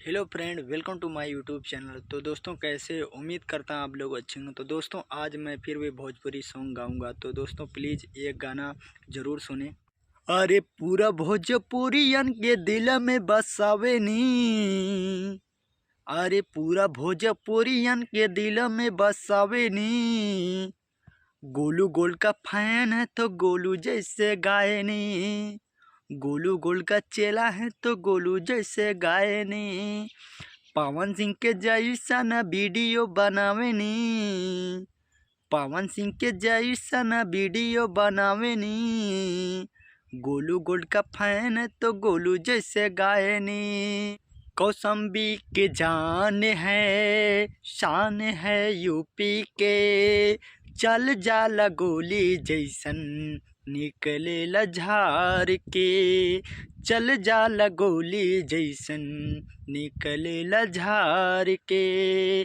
Hello friend, welcome two माय YouTube channel. तो दोस्तों, कैसे उम्मीद करता हूँ आप लोग अच्छे होंगे। तो दोस्तों, आज मैं फिर भी भोजपुरी सॉन्ग गाऊंगा। तो दोस्तों, प्लीज़ ये गाना ज़रूर सुने। अरे पूरा भोजपुरियन के दिल में बसावे नी। अरे पूरा भोजपुरियन के दिल में बसावे नी। गोलू गोल्ड का फैन है तो गोलू जैसे गाए नी। गोलू गोल्ड का चेला है तो गोलू जैसे गाए नी। पवन सिंह के जैसा न वीडियो बनावे नी। पवन सिंह के जैसा न वीडियो बनावे नी। गोलू गोल्ड का फैन है तो गोलू जैसे गाए नी। कौसम्बी के जान है, शान है यूपी के। चल जाला गोली जैसन निकले झार के। चल जाला गोली जैसन निकले झार के।